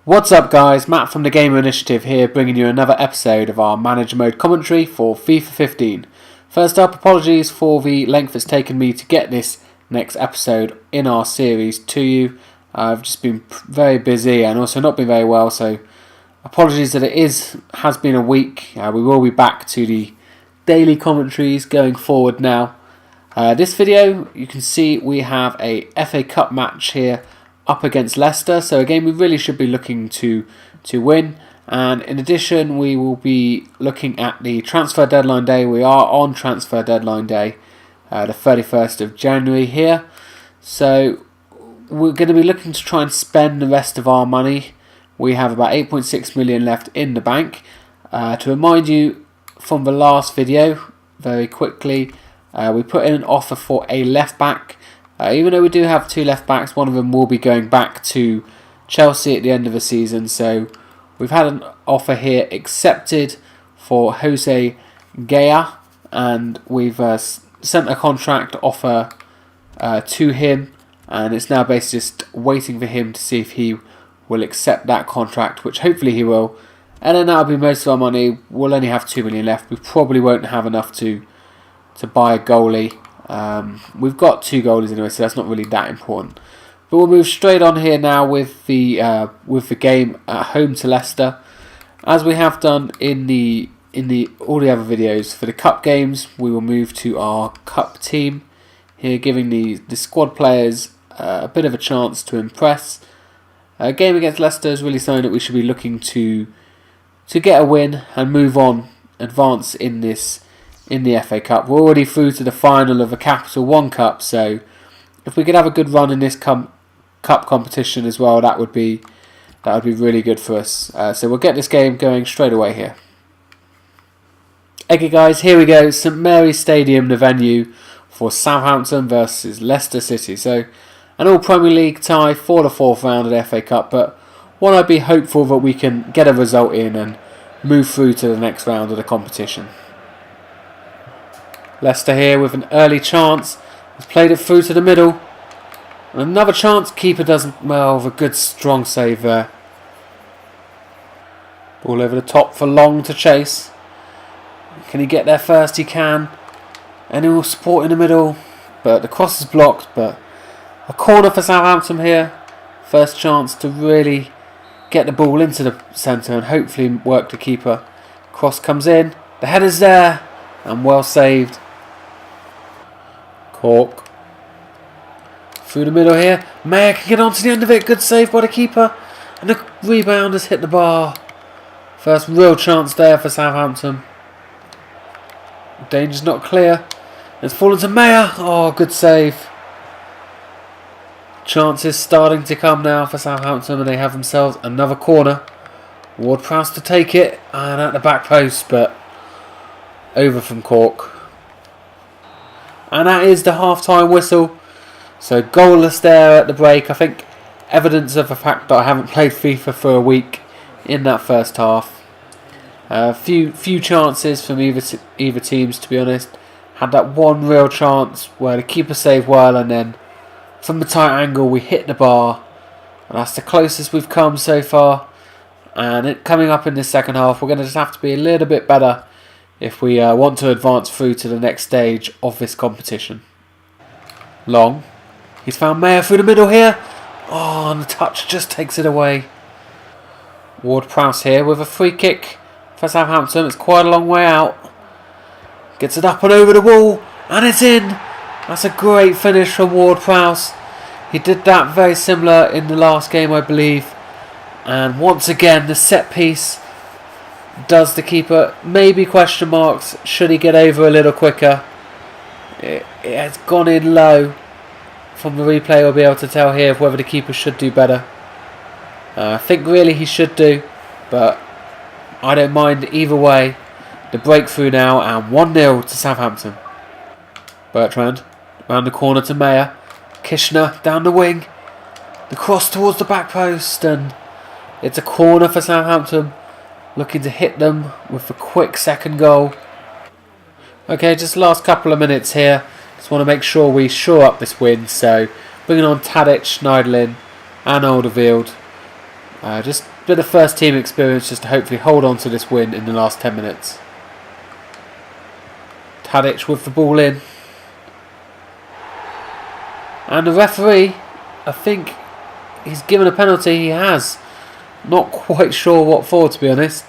What's up guys, Matt from the Gamer Initiative here, bringing you another episode of our Manager Mode commentary for FIFA 15. First up, apologies for the length it's taken me to get this next episode in our series to you. I've just been very busy and also not been very well, so apologies that it has been a week. We will be back to the daily commentaries going forward now. This video, you can see we have a FA Cup match here up against Leicester, so a game we really should be looking to win. And in addition, we will be looking at the transfer deadline day. We are on transfer deadline day, the 31st of January here. So we're going to be looking to try and spend the rest of our money. We have about 8.6 million left in the bank. To remind you from the last video, very quickly, we put in an offer for a left back. Even though we do have two left backs, one of them will be going back to Chelsea at the end of the season. So we've had an offer here accepted for Jose Gaya, and we've sent a contract offer to him, and it's now basically just waiting for him to see if he will accept that contract, which hopefully he will. And then that'll be most of our money. We'll only have 2 million left. We probably won't have enough to buy a goalie. We've got 2 goalies anyway, so that's not really that important. But we'll move straight on here now with the game at home to Leicester, as we have done in all the other videos. For the cup games, we will move to our cup team here, giving the squad players a bit of a chance to impress. A game against Leicester is really something that we should be looking to get a win and move on, advance in the FA Cup. We're already through to the final of the Capital One Cup, so if we could have a good run in this cup competition as well, that would be really good for us. So we'll get this game going straight away here. Okay guys, here we go. St Mary's Stadium, the venue for Southampton versus Leicester City. So an all Premier League tie for the 4th round of the FA Cup, but one I'd be hopeful that we can get a result in and move through to the next round of the competition. Leicester here with an early chance. He's played it through to the middle. And another chance. Keeper doesn't, well, with a good strong save there. Ball over the top for Long to chase. Can he get there first? He can. And he will support in the middle. But the cross is blocked. But a corner for Southampton here. First chance to really get the ball into the centre and hopefully work the keeper. Cross comes in. The header's there. And well saved. Cork. Through the middle here. Mayer can get onto the end of it. Good save by the keeper. And the rebound has hit the bar. First real chance there for Southampton. Danger's not clear. It's fallen to Mayer. Oh, good save. Chances starting to come now for Southampton, and they have themselves another corner. Ward-Prowse to take it. And at the back post, but over from Cork. And that is the half-time whistle. So goalless there at the break. I think evidence of the fact that I haven't played FIFA for a week in that first half. Few chances from either teams, to be honest. Had that one real chance where the keeper saved well, and then from the tight angle we hit the bar. And that's the closest we've come so far. And coming up in this second half, we're going to just have to be a little bit better if we want to advance through to the next stage of this competition. Long. He's found Mayer through the middle here. Oh, and the touch just takes it away. Ward-Prowse here with a free kick for Southampton. It's quite a long way out. Gets it up and over the wall. And it's in. That's a great finish from Ward-Prowse. He did that very similar in the last game, I believe. And once again, the set piece does the keeper. Maybe question marks. Should he get over a little quicker? It has gone in low. From the replay, we'll be able to tell here whether the keeper should do better. I think really he should do, but I don't mind either way. The breakthrough now, and 1-0 to Southampton. Bertrand round the corner to Mayer. Kishner down the wing. The cross towards the back post, and it's a corner for Southampton. Looking to hit them with a quick second goal. Okay, just last couple of minutes here. Just want to make sure we shore up this win. So bringing on Tadic, Schneiderlin and Alderweireld. Just bit of first team experience just to hopefully hold on to this win in the last 10 minutes. Tadic with the ball in. And the referee, I think he's given a penalty. He has. Not quite sure what for, to be honest.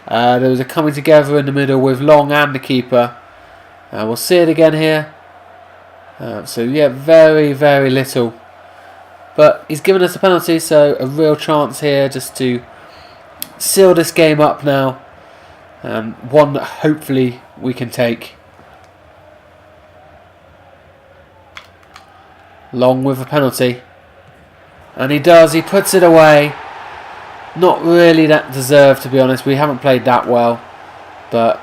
There was a coming together in the middle with Long and the keeper. We'll see it again here. So yeah, very, very little. But he's given us a penalty, so a real chance here just to seal this game up now. And one that hopefully we can take. Long with a penalty. And he does, he puts it away. Not really that deserved, to be honest. We haven't played that well. But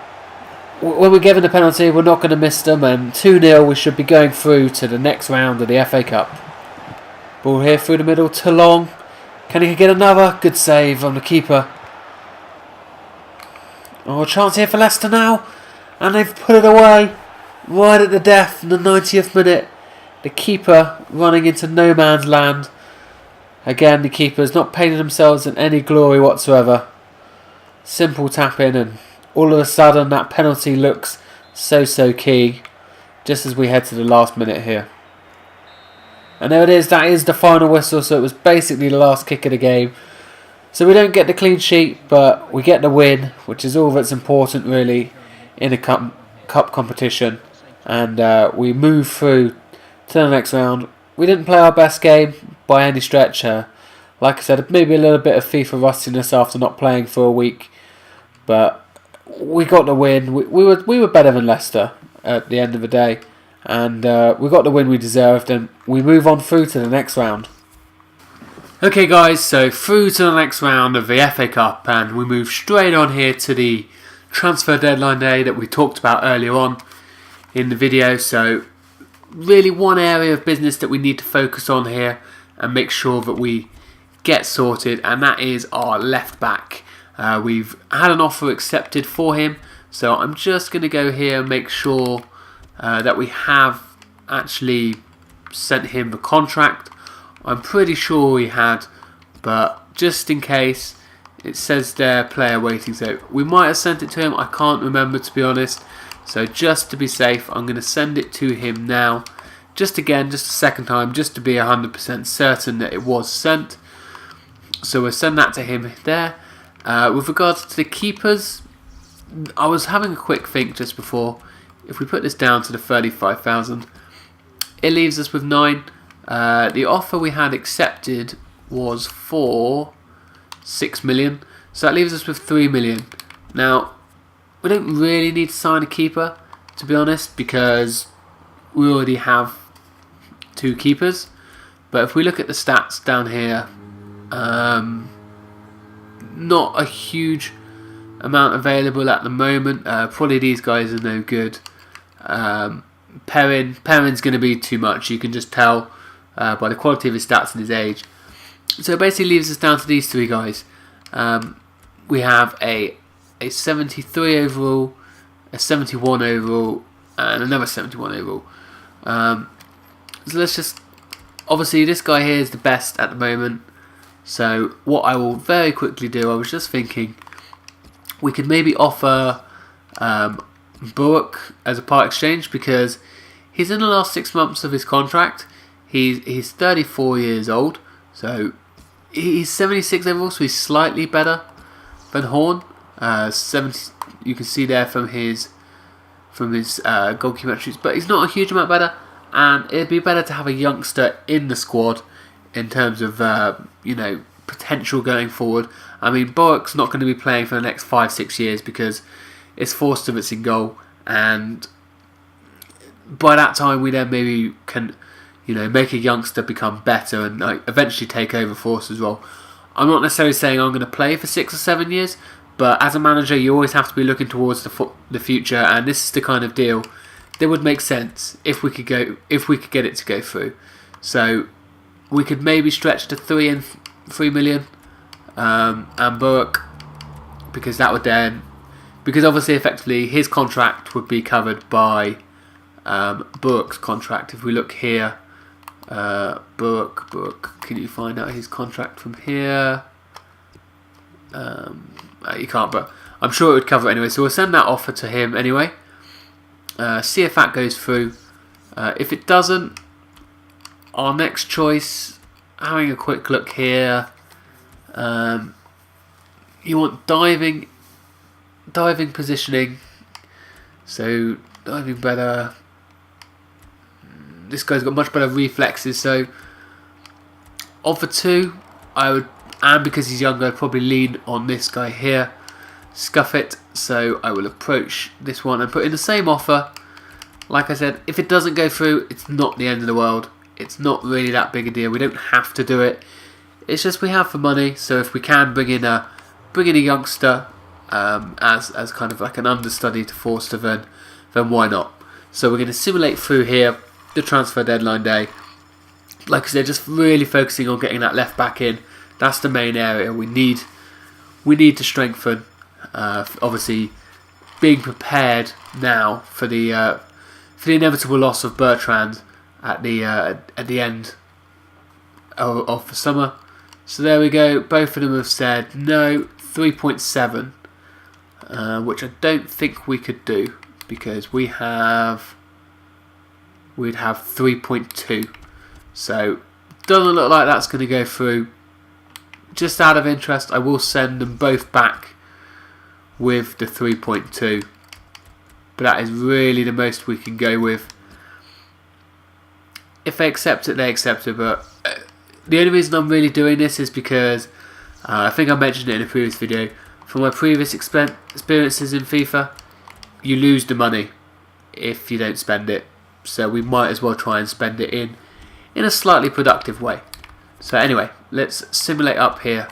when we're given a penalty, we're not going to miss them. And 2-0, we should be going through to the next round of the FA Cup. Ball here through the middle to Long. Can he get another? Good save on the keeper. Oh, a chance here for Leicester now. And they've put it away. Right at the death in the 90th minute. The keeper running into no man's land. Again, the keepers not painting themselves in any glory whatsoever. Simple tap in, and all of a sudden that penalty looks so key. Just as we head to the last minute here. And there it is, that is the final whistle, so it was basically the last kick of the game. So we don't get the clean sheet, but we get the win, which is all that's important really in a cup competition. And we move through to the next round. We didn't play our best game by any stretch. Like I said, maybe a little bit of FIFA rustiness after not playing for a week. But we got the win. We were better than Leicester at the end of the day. And we got the win we deserved, and we move on through to the next round. Okay guys, so through to the next round of the FA Cup, and we move straight on here to the transfer deadline day that we talked about earlier on in the video. So really one area of business that we need to focus on here and make sure that we get sorted, and that is our left back. We've had an offer accepted for him, so I'm just going to go here and make sure that we have actually sent him the contract. I'm pretty sure we had, but just in case, it says there player waiting, so we might have sent it to him. I can't remember, to be honest. So just to be safe, I'm going to send it to him now. Just a second time, just to be 100% certain that it was sent. So we'll send that to him there. With regards to the keepers, I was having a quick think just before. If we put this down to the 35,000, it leaves us with 9. The offer we had accepted was for 6 million, so that leaves us with 3 million. Now, we don't really need to sign a keeper, to be honest, because we already have 2 keepers. But if we look at the stats down here, not a huge amount available at the moment. Probably these guys are no good. Perrin's going to be too much. You can just tell by the quality of his stats and his age. So it basically leaves us down to these 3 guys. We have a 73 overall, a 71 overall, and another 71 overall. So let's just... Obviously this guy here is the best at the moment. So what I will very quickly do, I was just thinking, we could maybe offer Burke as a part exchange, because he's in the last 6 months of his contract. He's 34 years old, so he's 76 overall, so he's slightly better than Horn. 70, you can see there from his goalkeeper attributes, but he's not a huge amount better. And it'd be better to have a youngster in the squad in terms of potential going forward. I mean, Burke's not going to be playing for the next 5-6 years because it's Forster that's in goal, and by that time we then maybe can make a youngster become better and eventually take over Forster's role. I'm not necessarily saying I'm going to play for 6 or 7 years, but as a manager you always have to be looking towards the future, and this is the kind of deal that would make sense if we could get it to go through. So we could maybe stretch to 3 million and Burke, because that would then, because obviously effectively his contract would be covered by Burke's contract. If we look here, Burke, can you find out his contract from here? You can't, but I'm sure it would cover it anyway. So we'll send that offer to him anyway. See if that goes through. If it doesn't, our next choice, having a quick look here, you want diving positioning. So diving better. This guy's got much better reflexes. So offer 2, I would, and because he's younger, I'd probably lean on this guy here. Scuff it. So I will approach this one and put in the same offer. Like I said, if it doesn't go through, it's not the end of the world. It's not really that big a deal. We don't have to do it. It's just we have the money. So if we can bring in a youngster as kind of like an understudy to Forster, then why not? So we're going to simulate through here the transfer deadline day. Like I said, just really focusing on getting that left back in. That's the main area we need to strengthen. Obviously, being prepared now for the inevitable loss of Bertrand at the end of the summer. So there we go. Both of them have said no. 3.7, which I don't think we could do because we'd have 3.2. So doesn't look like that's going to go through. Just out of interest, I will send them both back with the 3.2. But that is really the most we can go with. If they accept it, they accept it. But the only reason I'm really doing this is because I think I mentioned it in a previous video. From my previous experiences in FIFA, you lose the money if you don't spend it. So we might as well try and spend it in a slightly productive way. So anyway, let's simulate up here.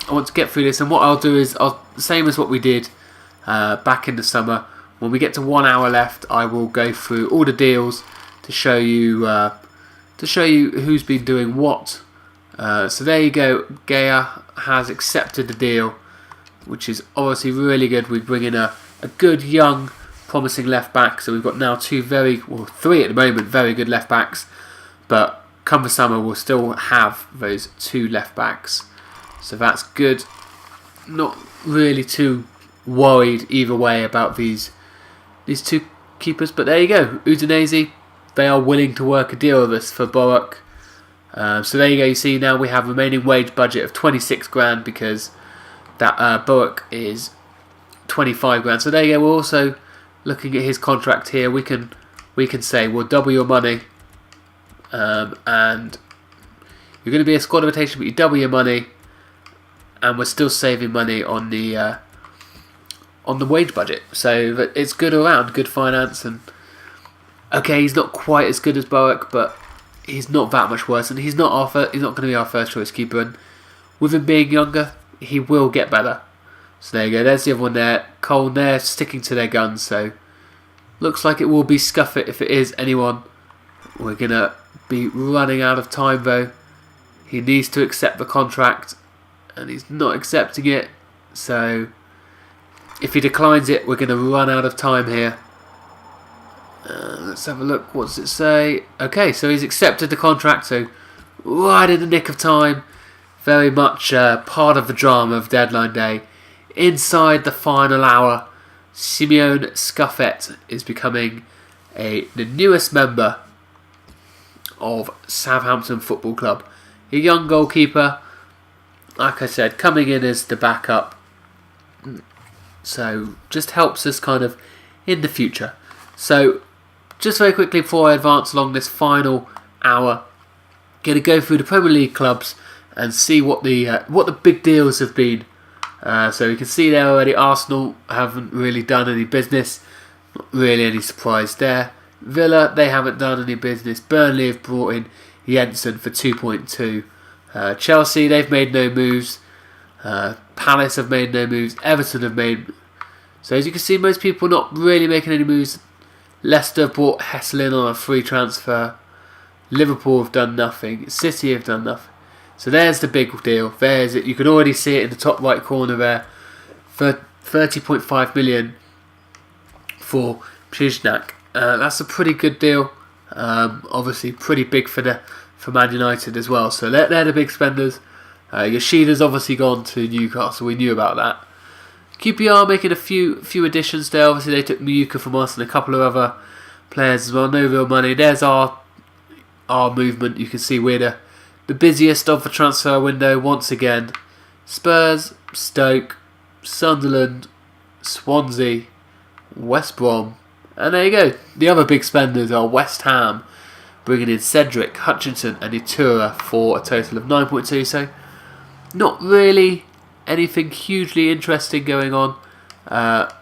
I want to get through this, and what I'll do is, same as what we did back in the summer. When we get to 1 hour left, I will go through all the deals to show you who's been doing what. So there you go. Gaia has accepted the deal, which is obviously really good. We bring in a good young promising left back, so we've got now 3 at the moment, very good left backs, but come the summer we'll still have those 2 left backs, so that's good. Not really too worried either way about these 2 keepers, but there you go. Udinese, they are willing to work a deal with us for Boruc. So there you go. You see now we have remaining wage budget of 26 grand because that Boruc is 25 grand. So there you go. We're also looking at his contract here. We can say we'll double your money, and you're going to be a squad rotation, but you double your money, and we're still saving money on the wage budget. So it's good around, good finance, and okay, he's not quite as good as Boruc, but he's not that much worse, and he's not going to be our first choice keeper. And with him being younger, he will get better. So there you go. There's the other one there. Cole there, sticking to their guns. So looks like it will be Scuff It if it is anyone. We're gonna be running out of time though. He needs to accept the contract, and he's not accepting it. So if he declines it, we're gonna run out of time here. Let's have a look. What does it say? Okay, so he's accepted the contract, so right in the nick of time. Very much part of the drama of deadline day. Inside the final hour, Simeone Scuffet is becoming the newest member of Southampton Football Club. A young goalkeeper, like I said, coming in as the backup. So just helps us kind of in the future. So just very quickly before I advance along this final hour, going to go through the Premier League clubs and see what the big deals have been. So you can see there already, Arsenal haven't really done any business. Not really any surprise there. Villa, they haven't done any business. Burnley have brought in Jensen for 2.2. Chelsea, they've made no moves. Palace have made no moves. Everton have made. So as you can see, most people not really making any moves. Leicester brought Hessel in on a free transfer. Liverpool have done nothing. City have done nothing. So there's the big deal. There's it. You can already see it in the top right corner there. For 30.5 million for Pjiznak. That's a pretty good deal. Obviously pretty big for Man United as well. So they're the big spenders. Yoshida's obviously gone to Newcastle. We knew about that. QPR making a few additions there. Obviously they took Miyuka from us and a couple of other players as well. No real money. There's our movement. You can see we're the busiest of the transfer window once again. Spurs, Stoke, Sunderland, Swansea, West Brom, and there you go. The other big spenders are West Ham, bringing in Cedric, Hutchinson and Itura for a total of 9.2. So not really anything hugely interesting going on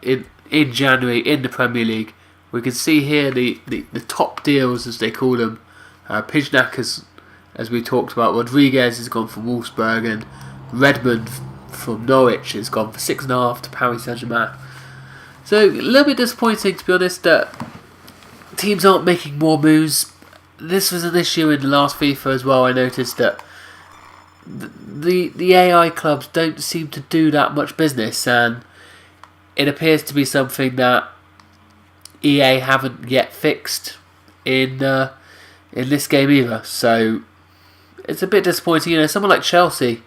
in January in the Premier League. We can see here the top deals, as they call them. Pijnak, as we talked about, Rodriguez has gone from Wolfsburg, and Redmond from Norwich has gone for 6.5 to Paris Saint-Germain. So a little bit disappointing, to be honest, that teams aren't making more moves. This was an issue in the last FIFA as well. I noticed that the AI clubs don't seem to do that much business, and it appears to be something that EA haven't yet fixed in this game either. So it's a bit disappointing. You know, someone like Chelsea,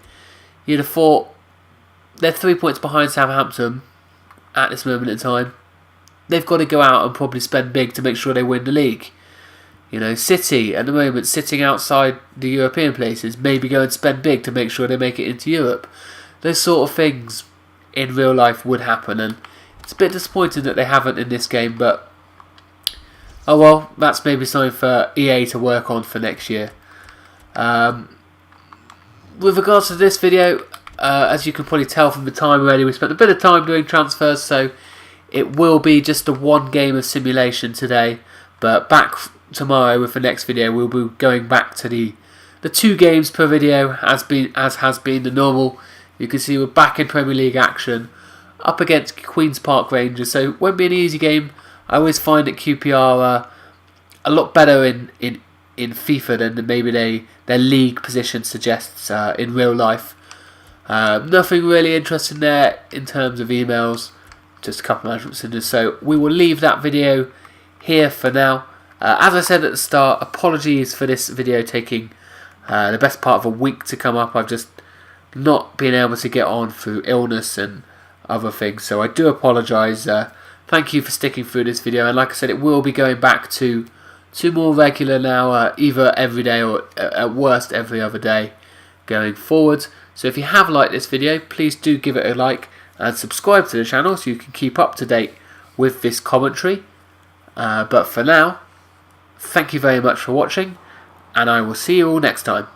you'd have thought they're 3 points behind Southampton at this moment in time. They've got to go out and probably spend big to make sure they win the league. You know, City at the moment sitting outside the European places, maybe go and spend big to make sure they make it into Europe. Those sort of things in real life would happen, and it's a bit disappointing that they haven't in this game, but oh well, that's maybe something for EA to work on for next year. With regards to this video, as you can probably tell from the time already, we spent a bit of time doing transfers, so it will be just a one game of simulation today, but back tomorrow with the next video we'll be going back to the 2 games per video as has been the normal. You can see we're back in Premier League action up against Queen's Park Rangers, so it won't be an easy game. I always find that QPR are a lot better in FIFA than maybe their league position suggests in real life. Nothing really interesting there in terms of emails, just a couple of management centers. So we will leave that video here for now. As I said at the start, apologies for this video taking the best part of a week to come up. I've just not been able to get on through illness and other things, so I do apologise. Thank you for sticking through this video, and like I said, it will be going back to more regular now, either every day or at worst every other day going forward. So if you have liked this video, please do give it a like and subscribe to the channel so you can keep up to date with this commentary. But for now, thank you very much for watching, and I will see you all next time.